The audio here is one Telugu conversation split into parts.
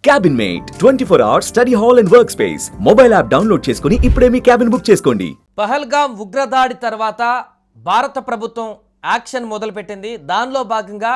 Cabin mate 24 hours study hall and work space mobile app download చేసుకుని ఇప్పుడే మీ క్యాబిన్ బుక్ చేసుకోండి. పహల్గాం ఉగ్రదాడి తర్వాత భారత ప్రభుత్వం యాక్షన్ మొదలుపెట్టింది. దానిలో భాగంగా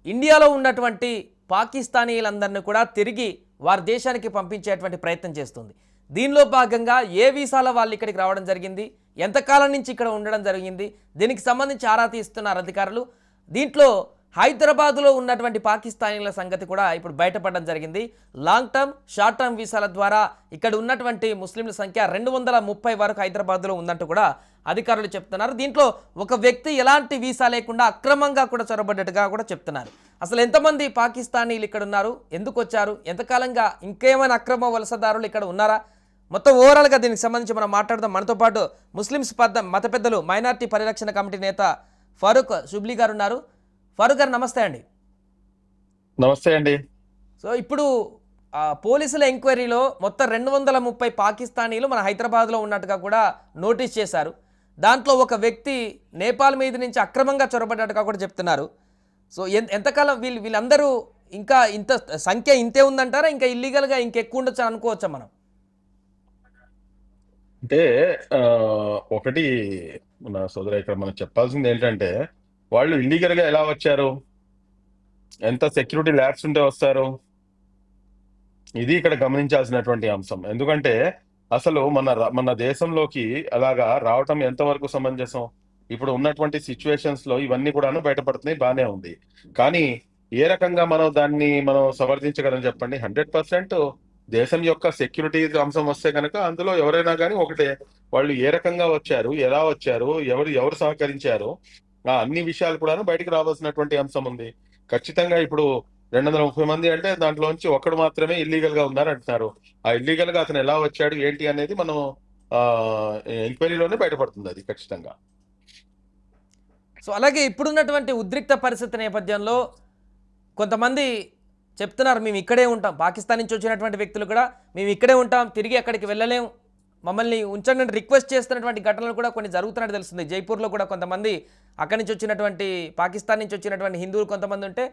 ఇండియాలో ఉన్నటువంటి పాకిస్తానీలందరినీ కూడా తిరిగి వారి దేశానికి పంపించేటువంటి ప్రయత్నం చేస్తుంది. దీనిలో భాగంగా ఏ వీసాల వాళ్ళు ఇక్కడికి రావడం జరిగింది, ఎంతకాలం నుంచి ఇక్కడ ఉండడం జరిగింది, దీనికి సంబంధించి ఆరా తీస్తున్నారు అధికారులు. దీంట్లో హైదరాబాద్లో ఉన్నటువంటి పాకిస్తానీల సంగతి కూడా ఇప్పుడు బయటపడడం జరిగింది. లాంగ్ టర్మ్, షార్ట్ టర్మ్ వీసాల ద్వారా ఇక్కడ ఉన్నటువంటి ముస్లింల సంఖ్య 230 వరకు హైదరాబాద్లో ఉందంటూ కూడా అధికారులు చెప్తున్నారు. దీంట్లో ఒక వ్యక్తి ఎలాంటి వీసా లేకుండా అక్రమంగా కూడా చొరబడ్డట్టుగా కూడా చెప్తున్నారు. అసలు ఎంతమంది పాకిస్తానీలు ఇక్కడ ఉన్నారు, ఎందుకు వచ్చారు, ఎంతకాలంగా ఇంకేమైనా అక్రమ వలసదారులు ఇక్కడ ఉన్నారా, మొత్తం ఓవరాల్గా దీనికి సంబంధించి మనం మాట్లాడదాం. మనతో పాటు ముస్లిమ్స్ మత పెద్దలు మైనార్టీ పరిరక్షణ కమిటీ నేత ఫారూక్ షుబ్లీ గారు ఉన్నారు. ఫారూక్ గారు నమస్తే అండి. నమస్తే అండి. సో ఇప్పుడు పోలీసుల ఎంక్వైరీలో మొత్తం 230 పాకిస్తానీలు మన హైదరాబాద్లో ఉన్నట్టుగా కూడా నోటీస్ చేశారు. దాంట్లో ఒక వ్యక్తి నేపాల్ మీద నుంచి అక్రమంగా చొరబడ్డట్టుగా కూడా చెప్తున్నారు. సో ఎంతకాలం వీళ్ళందరూ ఇంకా ఇంత సంఖ్య ఇంతే ఉందంటారా, ఇంకా ఇల్లీగల్గా ఇంకెక్కువ ఉండొచ్చు అనుకోవచ్చా మనం? అంటే ఒకటి మన సోదరు ఇక్కడ మనం చెప్పాల్సింది ఏంటంటే, వాళ్ళు ఇల్లీగల్ గా ఎలా వచ్చారు, ఎంత సెక్యూరిటీ ల్యాబ్స్ ఉంటే వస్తారు, ఇది ఇక్కడ గమనించాల్సినటువంటి అంశం. ఎందుకంటే అసలు మన దేశంలోకి అలాగా రావటం ఎంతవరకు సమంజసం? ఇప్పుడు ఉన్నటువంటి సిచ్యువేషన్స్ లో ఇవన్నీ కూడాను బయటపడుతున్నాయి, బానే ఉంది. కానీ ఏ రకంగా మనం సమర్థించగలం చెప్పండి? 100% దేశం యొక్క సెక్యూరిటీ అంశం వస్తే కనుక అందులో ఎవరైనా కానీ ఒకటే, వాళ్ళు ఏ రకంగా వచ్చారు, ఎలా వచ్చారు, ఎవరు సహకరించారు, అన్ని విషయాలు కూడాను బయటికి రావాల్సినటువంటి అంశం ఉంది. ఖచ్చితంగా ఇప్పుడు 230 మంది అంటే దాంట్లోంచి ఒకడు మాత్రమే ఇల్లీగల్ గా ఉన్నారు అంటున్నారు. ఆ ఇల్లీగల్ గా అతను ఎలా వచ్చాడు ఏంటి అనేది మనం ఎంక్వైరీలోనే బయటపడుతుంది అది ఖచ్చితంగా. సో అలాగే ఇప్పుడున్నటువంటి ఉద్రిక్త పరిస్థితి నేపథ్యంలో కొంతమంది చెప్తున్నారు, మేము ఇక్కడే ఉంటాం, పాకిస్తాన్ నుంచి వచ్చినటువంటి వ్యక్తులు కూడా మేము ఇక్కడే ఉంటాం, తిరిగి అక్కడికి వెళ్ళలేము, మమ్మల్ని ఉంచండి అని రిక్వెస్ట్ చేస్తున్నటువంటి ఘటనలు కూడా కొన్ని జరుగుతున్నట్టు తెలుస్తుంది. జైపూర్లో కూడా కొంతమంది అక్కడి నుంచి వచ్చినటువంటి పాకిస్తాన్ నుంచి వచ్చినటువంటి హిందువులు కొంతమంది ఉంటే,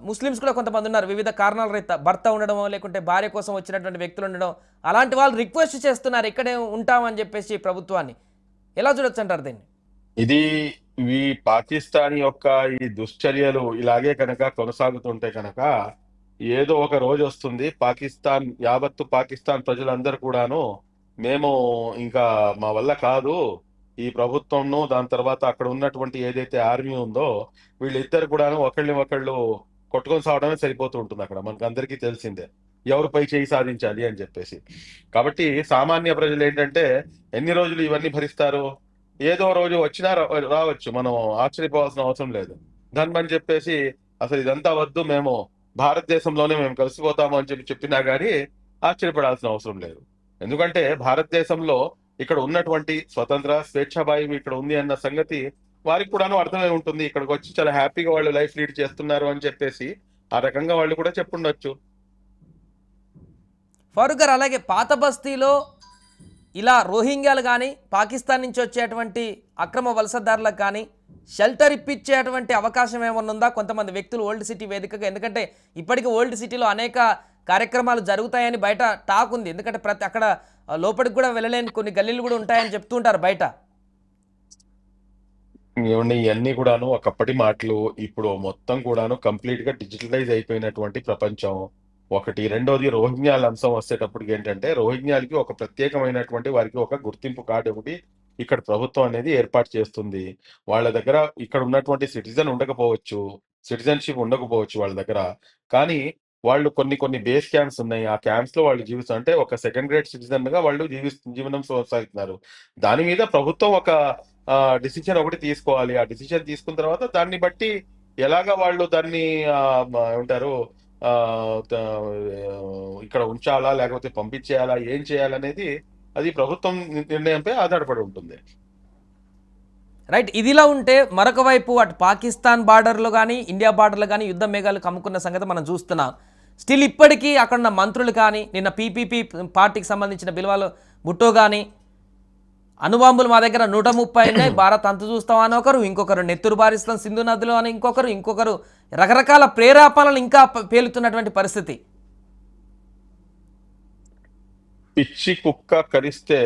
ముస్లిమ్స్ కూడా కొంతమంది ఉన్నారు. వివిధ కారణాల రీత్యా భర్త ఉండడం లేకుంటే భార్య కోసం వచ్చినటువంటి వ్యక్తులు ఉండడం, అలాంటి వాళ్ళు రిక్వెస్ట్ చేస్తున్నారు ఇక్కడే ఉంటామని చెప్పేసి ప్రభుత్వాన్ని. ఎలా చూడొచ్చు అంటారు దీన్ని? ఈ పాకిస్తాన్ యొక్క ఈ దుశ్చర్యలు ఇలాగే కనుక కొనసాగుతుంటే కనుక ఏదో ఒక రోజు వస్తుంది, యావత్తు పాకిస్తాన్ ప్రజలందరూ కూడాను మేము ఇంకా మా వల్ల కాదు, ఈ ప్రభుత్వంను దాని తర్వాత అక్కడ ఉన్నటువంటి ఏదైతే ఆర్మీ ఉందో వీళ్ళిద్దరు కూడాను ఒకళ్ళు కొట్టుకొని సావడమే సరిపోతూ ఉంటుంది. అక్కడ మనకు అందరికీ తెలిసిందే ఎవరిపై చేయి సాధించాలి అని చెప్పేసి. కాబట్టి సామాన్య ప్రజలు ఏంటంటే ఎన్ని రోజులు ఇవన్నీ భరిస్తారు? ఏదో రోజు వచ్చినా రావచ్చు, మనం ఆశ్చర్యపోవాల్సిన అవసరం లేదు. దాని చెప్పేసి అసలు ఇదంతా వద్దు, మేము భారతదేశంలోనే మేము కలిసిపోతాము అని చెప్పినా గానీ ఆశ్చర్యపడాల్సిన అవసరం లేదు. ఎందుకంటే భారతదేశంలో ఇక్కడ ఉన్నటువంటి స్వతంత్ర స్వేచ్ఛాభాయం ఇక్కడ ఉంది అన్న సంగతి వారికి కూడాను అర్థమై ఉంటుంది. ఇక్కడికి వచ్చి చాలా హ్యాపీగా వాళ్ళు లైఫ్ లీడ్ చేస్తున్నారు అని చెప్పేసి ఆ రకంగా వాళ్ళు కూడా చెప్పుండొచ్చు. ఫారూక్ గారు, అలాగే పాత బస్తీలో ఇలా రోహింగ్యాలు కానీ పాకిస్తాన్ నుంచి వచ్చేటువంటి అక్రమ వలసదారులకు కానీ షెల్టర్ ఇప్పించేటువంటి అవకాశం ఏమన్నా ఉందా కొంతమంది వ్యక్తులు ఓల్డ్ సిటీ వేదికగా? ఎందుకంటే ఇప్పటికీ ఓల్డ్ సిటీలో అనేక కార్యక్రమాలు జరుగుతాయని బయట టాక్ ఉంది. ఎందుకంటే అక్కడ లోపలికి కూడా వెళ్ళలేని కొన్ని గల్లీలు కూడా ఉంటాయని చెప్తుంటారు బయట. ఇవన్నీ కూడాను ఒకప్పటి మాటలు. ఇప్పుడు మొత్తం కూడాను కంప్లీట్ గా డిజిటలైజ్ అయిపోయినటువంటి ప్రపంచం ఒకటి. రెండోది రోహింగ్యాల అంశం వచ్చేటప్పటికి ఏంటంటే, రోహింగ్యాలకి ఒక ప్రత్యేకమైనటువంటి వారికి ఒక గుర్తింపు కార్డు ఒకటి ఇక్కడ ప్రభుత్వం అనేది ఏర్పాటు చేస్తుంది. వాళ్ళ దగ్గర ఇక్కడ ఉన్నటువంటి సిటిజన్షిప్ ఉండకపోవచ్చు వాళ్ళ దగ్గర. కానీ వాళ్ళు కొన్ని బేస్ క్యాంప్స్ ఉన్నాయి. ఆ క్యాంప్స్ లో వాళ్ళు జీవిస్తారు, అంటే ఒక సెకండ్ గ్రేడ్ సిటిజన్ గా వాళ్ళు జీవనం కొనసాగుతున్నారు. దాని మీద ప్రభుత్వం ఒక డిసిషన్ ఒకటి తీసుకోవాలి. ఆ డిసిషన్ తీసుకున్న తర్వాత దాన్ని బట్టి ఎలాగా వాళ్ళు దాన్ని ఏమంటారు ఇక్కడ ఉంచాలా లేకపోతే పంపించేయాలా, ఏం చేయాలనేది అది ప్రభుత్వం నిర్ణయంపై ఆధారపడి ఉంటుంది. రైట్. ఇదిలా ఉంటే మరొక వైపు అటు పాకిస్తాన్ బార్డర్లో కానీ ఇండియా బార్డర్లో కానీ యుద్ధ మేఘాలు కమ్ముకున్న సంగతి మనం చూస్తున్నాం. స్టిల్ ఇప్పటికీ అక్కడ ఉన్న మంత్రులు కానీ, నిన్న పీపీపీ పార్టీకి సంబంధించిన బిల్వాలు భుట్టో కానీ అణుబాంబులు మా దగ్గర 130 ఉన్నాయి, భారత్ అంత చూస్తాం అని ఒకరు, ఇంకొకరు నెత్తురు బారిస్తాం సింధు నదిలో అని ఇంకొకరు రకరకాల ప్రేరేపణలు ఇంకా పేలుతున్నటువంటి పరిస్థితి. పిచ్చి కుక్క కరిస్తే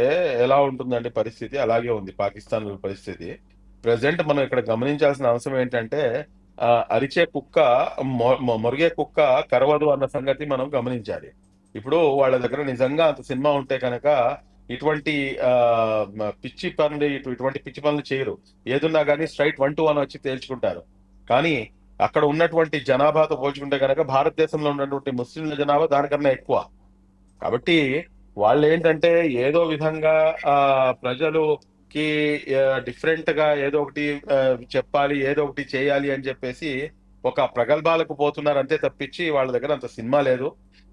ఎలా ఉంటుందండి పరిస్థితి, అలాగే ఉంది పాకిస్తాన్ పరిస్థితి. ప్రజెంట్ మనం ఇక్కడ గమనించాల్సిన అంశం ఏంటంటే అరిచే కుక్క మొరిగే కుక్క కరవదు అన్న సంగతి మనం గమనించాలి. ఇప్పుడు వాళ్ళ దగ్గర నిజంగా అంత సినిమా ఉంటే కనుక ఇటువంటి ఇటువంటి పిచ్చి పనులు చేయరు. ఏదున్నా కానీ స్ట్రైట్ 1 to 1 వచ్చి తేల్చుకుంటారు. కానీ అక్కడ ఉన్నటువంటి జనాభాతో పోల్చుకుంటే కనుక భారతదేశంలో ఉన్నటువంటి ముస్లింల జనాభా దానికన్నా ఎక్కువ. కాబట్టి వాళ్ళు ఏంటంటే ఏదో విధంగా ప్రజలుకి డిఫరెంట్ గా ఏదో ఒకటి చెప్పాలి, ఏదో ఒకటి చేయాలి అని చెప్పేసి ఒక ప్రగల్భాలకు పోతున్నారు అంతే తప్పించి వాళ్ళ దగ్గర అంత సినిమా లేదు.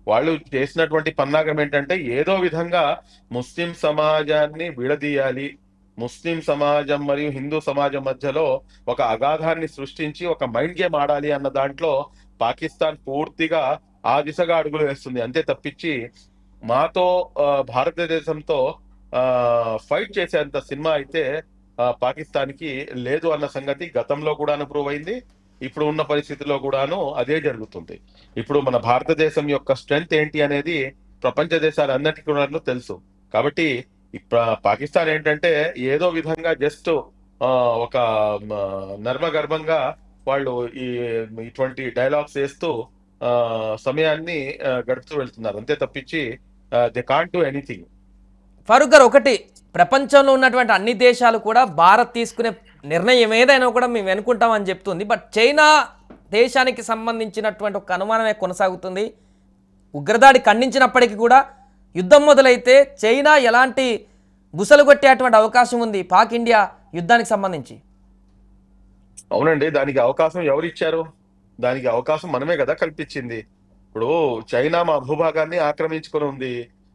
వాళ్ళు చేసినటువంటి పన్నాగం ఏంటంటే ఏదో విధంగా ముస్లిం సమాజాన్ని విడదీయాలి, ముస్లిం సమాజం మరియు హిందూ సమాజం మధ్యలో ఒక అగాధాన్ని సృష్టించి ఒక మైండ్ గేమ్ ఆడాలి అన్న దాంట్లో పాకిస్తాన్ పూర్తిగా ఆ దిశగా అడుగులు వేస్తుంది అంతే తప్పించి మాతో భారతదేశంతో ఫైట్ చేసేంత సినిమా అయితే పాకిస్తాన్ కి లేదు అన్న సంగతి గతంలో కూడా ప్రూవ్ అయింది. ఇప్పుడు ఉన్న పరిస్థితిలో కూడాను అదే జరుగుతుంది. ఇప్పుడు మన భారతదేశం యొక్క స్ట్రెంగ్త్ ఏంటి అనేది ప్రపంచ దేశాలన్నిటికీ కూడా తెలుసు. కాబట్టి పాకిస్తాన్ ఏంటంటే ఏదో విధంగా జస్ట్ ఒక నర్మగర్భంగా వాళ్ళు ఇటువంటి డైలాగ్స్ వేస్తూ సమయాన్ని గడుపుతూ వెళ్తున్నారు అంతే తప్పించి they can't do anything. Farooq గారు, ఒకటి, ప్రపంచంలో ఉన్నటువంటి అన్ని దేశాలు కూడా భారత్ తీసుకునే నిర్ణయం ఏదైనా కూడా మేము వెనుకుంటామని చెప్తుంది. బట్ చైనా దేశానికి సంబంధించినటువంటి ఒక అనుమానమే కొనసాగుతుంది. ఉగ్రదాడి ఖండించినప్పటికీ కూడా యుద్ధం మొదలైతే చైనా ఎలాంటి బుసలు కొట్టేటువంటి అవకాశం ఉంది పాక్ ఇండియా యుద్ధానికి సంబంధించి? అవునండి, దానికి అవకాశం ఎవరు ఇచ్చారు? దానికి అవకాశం మనమే కదా కల్పించింది. ఇప్పుడు చైనా మా భూభాగాన్ని ఆక్రమించుకొని ఉంది,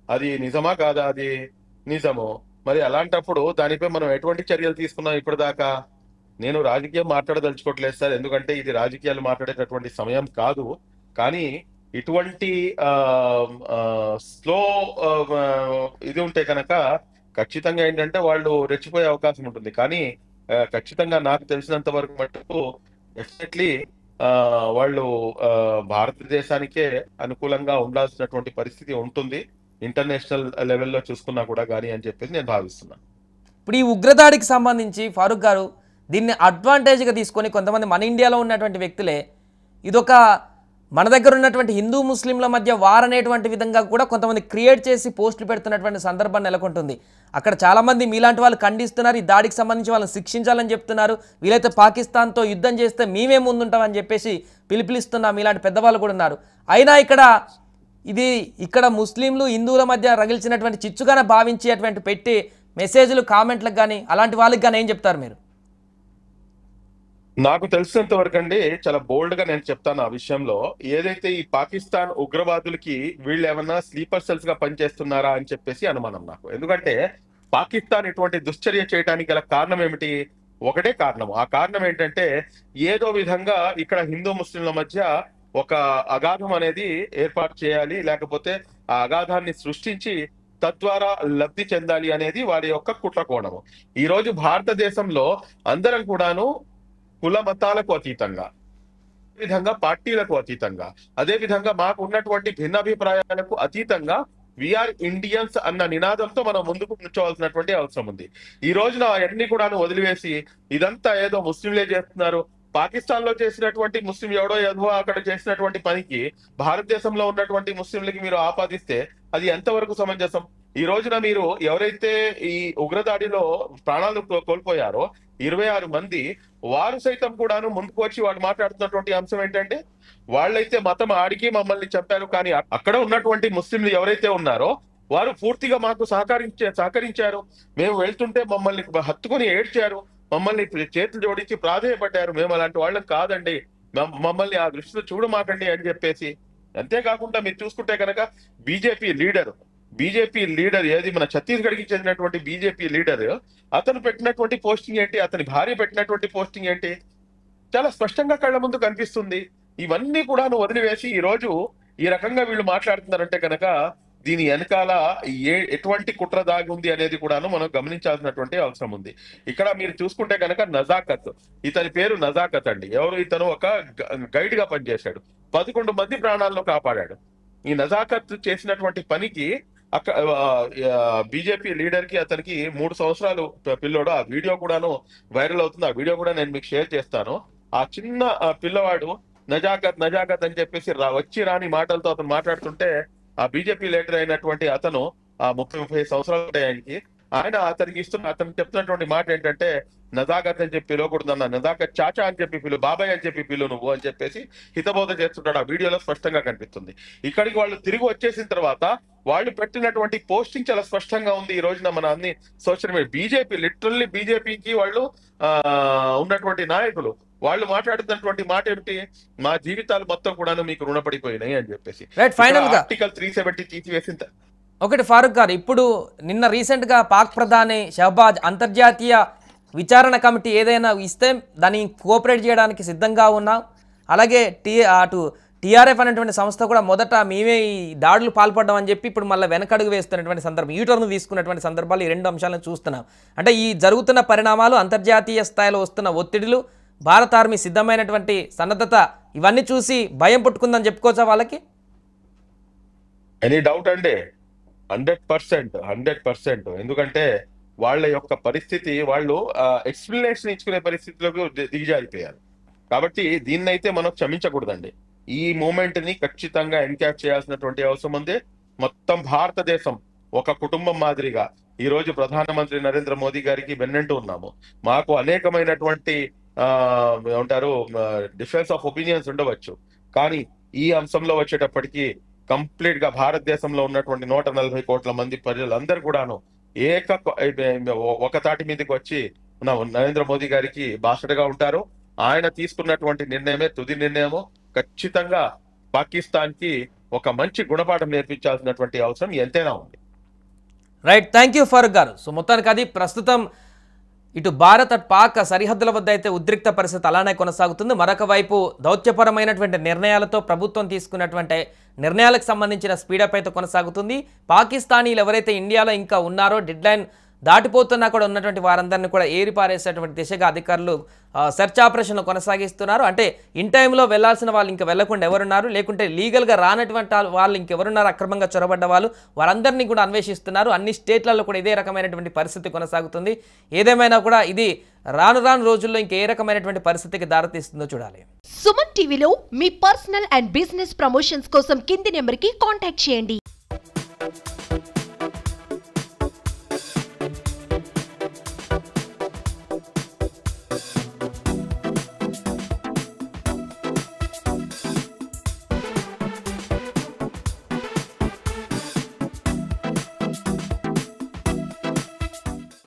అది నిజమా కాదా? అది నిజము. మరి అలాంటప్పుడు దానిపై మనం ఎటువంటి చర్యలు తీసుకున్నాం ఇప్పటిదాకా? నేను రాజకీయం మాట్లాడదలుచుకోవట్లేదు సార్, ఎందుకంటే ఇది రాజకీయాలు మాట్లాడేటటువంటి సమయం కాదు. కానీ ఇటువంటి స్లో ఇది ఉంటే కనుక ఖచ్చితంగా ఏంటంటే వాళ్ళు రెచ్చిపోయే అవకాశం ఉంటుంది. కానీ ఖచ్చితంగా నాకు తెలిసినంత వరకు మటుకు డెఫినెట్లీ వాళ్ళు భారతదేశానికే అనుకూలంగా ఉండాల్సినటువంటి పరిస్థితి ఉంటుంది ఇంటర్నేషనల్ లెవెల్లో చూసుకున్నా కూడా కానీ అని చెప్పేసి నేను భావిస్తున్నాను. ఇప్పుడు ఈ ఉగ్రదాడికి సంబంధించి ఫారూక్ గారు దీన్ని అడ్వాంటేజ్గా తీసుకొని కొంతమంది మన ఇండియాలో ఉన్నటువంటి వ్యక్తులే ఇదొక మన దగ్గర ఉన్నటువంటి హిందూ ముస్లింల మధ్య వార్ అనేటువంటి విధంగా కూడా కొంతమంది క్రియేట్ చేసి పోస్టులు పెడుతున్నటువంటి సందర్భం నెలకొంటుంది. అక్కడ చాలామంది మీలాంటి వాళ్ళు ఖండిస్తున్నారు, ఈ దాడికి సంబంధించి వాళ్ళని శిక్షించాలని చెప్తున్నారు. వీలైతే పాకిస్తాన్తో యుద్ధం చేస్తే మేమే ముందుంటామని చెప్పేసి పిలుపునిస్తున్నాం, మీలాంటి పెద్దవాళ్ళు కూడా ఉన్నారు. అయినా ఇక్కడ ముస్లింలు హిందువుల మధ్య రగిల్చినటువంటి చిచ్చుగానే భావించి అటువంటి పెట్టి మెసేజ్లు కామెంట్లకు కానీ అలాంటి వాళ్ళకి కానీ ఏం చెప్తారు మీరు? నాకు తెలిసినంత వరకు అండి చాలా బోల్డ్ గా నేను చెప్తాను ఆ విషయంలో. ఏదైతే ఈ పాకిస్తాన్ ఉగ్రవాదులకి వీళ్ళు ఏమన్నా స్లీపర్ సెల్స్ గా పనిచేస్తున్నారా అని చెప్పేసి అనుమానం నాకు. ఎందుకంటే పాకిస్తాన్ ఇటువంటి దుశ్చర్య చేయడానికి గల కారణం ఏమిటి? ఒకటే కారణం. ఆ కారణం ఏంటంటే ఏదో విధంగా ఇక్కడ హిందూ ముస్లింల మధ్య ఒక అగాధం అనేది ఏర్పాటు చేయాలి, లేకపోతే ఆ అగాధాన్ని సృష్టించి తద్వారా లబ్ధి చెందాలి అనేది వారి యొక్క కుట్ర కోణము. ఈ రోజు భారతదేశంలో అందరం కూడాను కుల మతాలకు అతీతంగా, విధంగా పార్టీలకు అతీతంగా, అదే విధంగా మాకు ఉన్నటువంటి భిన్నాభిప్రాయాలకు అతీతంగా వీఆర్ ఇండియన్స్ అన్న నినాదంతో మనం ముందుకు నుంచోవాల్సినటువంటి అవసరం ఉంది. ఈ రోజున అవన్నీ కూడా వదిలివేసి ఇదంతా ఏదో ముస్లింలే చేస్తున్నారు, పాకిస్తాన్ లో చేసినటువంటి ముస్లిం ఎవడో ఏదో అక్కడ చేసినటువంటి పనికి భారతదేశంలో ఉన్నటువంటి ముస్లింలకి మీరు ఆపాదిస్తే అది ఎంతవరకు సమంజసం? ఈ రోజున మీరు ఎవరైతే ఈ ఉగ్రదాడిలో ప్రాణాలు కోల్పోయారో 26 మంది, వారు సైతం కూడాను ముందుకు వచ్చి వాళ్ళు మాట్లాడుతున్నటువంటి అంశం ఏంటంటే వాళ్ళైతే మతం ఆడికి మమ్మల్ని చంపారు, కానీ అక్కడ ఉన్నటువంటి ముస్లింలు ఎవరైతే ఉన్నారో వారు పూర్తిగా మాకు సహకరించారు. మేము వెళ్తుంటే మమ్మల్ని హత్తుకొని ఏడ్చారు, మమ్మల్ని చేతులు జోడించి ప్రాధేయపడ్డారు. మేము అలాంటి వాళ్ళం కాదండి, మమ్మల్ని ఆ దృష్టిలో చూడమాకండి అని చెప్పేసి. అంతేకాకుండా మీరు చూసుకుంటే కనుక బీజేపీ లీడర్ ఏది మన ఛత్తీస్గఢ్కి చెందినటువంటి బీజేపీ లీడర్, అతను పెట్టినటువంటి పోస్టింగ్ ఏంటి, అతని భార్య పెట్టినటువంటి పోస్టింగ్ ఏంటి, చాలా స్పష్టంగా కళ్ళ ముందు కనిపిస్తుంది. ఇవన్నీ కూడా వదిలివేసి ఈ రోజు ఈ రకంగా వీళ్ళు మాట్లాడుతున్నారంటే కనుక దీని వెనకాల ఎటువంటి కుట్ర దాగి ఉంది అనేది కూడాను మనం గమనించాల్సినటువంటి అవసరం ఉంది. ఇక్కడ మీరు చూసుకుంటే కనుక నజాకత్, ఇతని పేరు నజాకత్ అండి. ఎవరు ఇతను? ఒక గైడ్ గా పనిచేశాడు, 11 మంది ప్రాణాలను కాపాడాడు. ఈ నజాకత్ చేసినటువంటి పనికి బీజేపీ లీడర్ కి అతనికి 3 సంవత్సరాలు పిల్లోడు. ఆ వీడియో కూడాను వైరల్ అవుతుంది. ఆ వీడియో కూడా నేను మీకు షేర్ చేస్తాను. ఆ చిన్న పిల్లవాడు నజాకత్ నజాకత్ అని చెప్పేసి వచ్చి రాని మాటలతో అతను మాట్లాడుతుంటే, ఆ బీజేపీ లీడర్ అయినటువంటి అతను, ఆ 30-35 సంవత్సరాలు ఉంటాయి ఆయనకి, అతను చెప్తున్నటువంటి మాట ఏంటంటే, నజాకత్ అని చెప్పి పిలవకూడదన్న, నజాకత్ చాచా అని చెప్పి పిలు, బాబాయ్ అని చెప్పి పిలు నువ్వు అని చెప్పేసి హితబోధ చేస్తుంటాడు. ఆ వీడియోలో స్పష్టంగా కనిపిస్తుంది. ఇక్కడికి వాళ్ళు తిరిగి వచ్చేసిన తర్వాత వాళ్ళు పెట్టినటువంటి పోస్టింగ్ చాలా స్పష్టంగా ఉంది. ఈ రోజున మన అన్ని సోషల్ మీడియా బీజేపీ, లిటరల్లీ బీజేపీకి వాళ్ళు ఉన్నటువంటి నాయకులు వాళ్ళు మాట్లాడుతున్నటువంటి మాట ఏమిటి? మా జీవితాలు మొత్తం కూడా మీకు రుణపడిపోయినాయి అని చెప్పేసి. ఆర్టికల్ 370 తీసివేసిన ఒకటి ఫారూక్ గారు, ఇప్పుడు నిన్న రీసెంట్గా పాక్ ప్రధాని షహబాజ్ అంతర్జాతీయ విచారణ కమిటీ ఏదైనా ఇస్తే దాన్ని కోఆపరేట్ చేయడానికి సిద్ధంగా ఉన్నాం. అలాగే అటు టీఆర్ఎఫ్ అనేటువంటి సంస్థ కూడా మొదట మేమే ఈ దాడులు పాల్పడ్డాం అని చెప్పి ఇప్పుడు మళ్ళీ వెనకడుగు వేస్తున్నటువంటి సందర్భం, యూటర్ను తీసుకున్నటువంటి సందర్భాలు ఈ 2 అంశాలను చూస్తున్నాం. అంటే ఈ జరుగుతున్న పరిణామాలు, అంతర్జాతీయ స్థాయిలో వస్తున్న ఒత్తిడులు, భారత ఆర్మీ సిద్ధమైనటువంటి సన్నద్ధత, ఇవన్నీ చూసి భయం పుట్టుకుందని చెప్పుకోవచ్చా వాళ్ళకి? ఎనీ డౌట్ అండి? 100%. ఎందుకంటే వాళ్ళ యొక్క పరిస్థితి, వాళ్ళు ఎక్స్ప్లెనేషన్ ఇచ్చుకునే పరిస్థితిలోకి దిగజారిపోయారు. కాబట్టి దీన్నైతే మనం క్షమించకూడదండి. ఈ మూమెంట్ ని ఖచ్చితంగా ఎన్క్యాప్ చేయాల్సినటువంటి అవసరం ఉంది. మొత్తం భారతదేశం ఒక కుటుంబం మాదిరిగా ఈ రోజు ప్రధానమంత్రి నరేంద్ర మోదీ గారికి వెన్నంటూ ఉన్నాము. మాకు అనేకమైనటువంటి ఏమంటారు డిఫరెన్స్ ఆఫ్ ఒపీనియన్స్ ఉండవచ్చు, కానీ ఈ అంశంలో వచ్చేటప్పటికి కంప్లీట్ గా భారతదేశంలో ఉన్నటువంటి 140 కోట్ల మంది ప్రజలందరూ కూడాను ఒక తాటి మీదకి వచ్చి నరేంద్ర మోదీ గారికి బాసటగా ఉంటారు. ఆయన తీసుకున్నటువంటి నిర్ణయమే తుది నిర్ణయము. ఖచ్చితంగా పాకిస్తాన్ కి ఒక మంచి గుణపాఠం నేర్పించాల్సినటువంటి అవసరం ఎంతైనా ఉంది. రైట్, థ్యాంక్ యూ ఫారూక్ గారు. సో మొత్తానికి అది ప్రస్తుతం ఇటు భారత్ అటు పాక్ సరిహద్దుల వద్ద అయితే ఉద్రిక్త పరిస్థితి అలానే కొనసాగుతుంది. మరొక వైపు దౌత్యపరమైనటువంటి నిర్ణయాలతో ప్రభుత్వం తీసుకున్నటువంటి నిర్ణయాలకు సంబంధించిన స్పీడప్ అయితే కొనసాగుతుంది. పాకిస్తానీలు ఎవరైతే ఇండియాలో ఇంకా ఉన్నారో, డెడ్ లైన్ దాటిపోతున్నా కూడా ఉన్నటువంటి వారందరినీ కూడా ఏరిపారేసేటువంటి దిశగా అధికారులు సెర్చ్ ఆపరేషన్లు కొనసాగిస్తున్నారు. అంటే ఇన్ టైంలో వెళ్లాల్సిన వాళ్ళు ఇంకా వెళ్లకుండా ఎవరున్నారు, లేకుంటే లీగల్గా రానటువంటి వాళ్ళు ఇంకెవరున్నారు, అక్రమంగా చొరబడ్డ వాళ్ళు, వారందరినీ కూడా అన్వేషిస్తున్నారు. అన్ని స్టేట్లలో కూడా ఇదే రకమైనటువంటి పరిస్థితి కొనసాగుతుంది. ఏదేమైనా కూడా ఇది రాను రోజుల్లో ఇంకే రకమైనటువంటి పరిస్థితికి దారితీస్తుందో చూడాలి. సుమన్ టీవీలో మీ పర్సనల్ అండ్ బిజినెస్ ప్రమోషన్స్ కోసం కింది నెంబర్కి కాంటాక్ట్ చేయండి.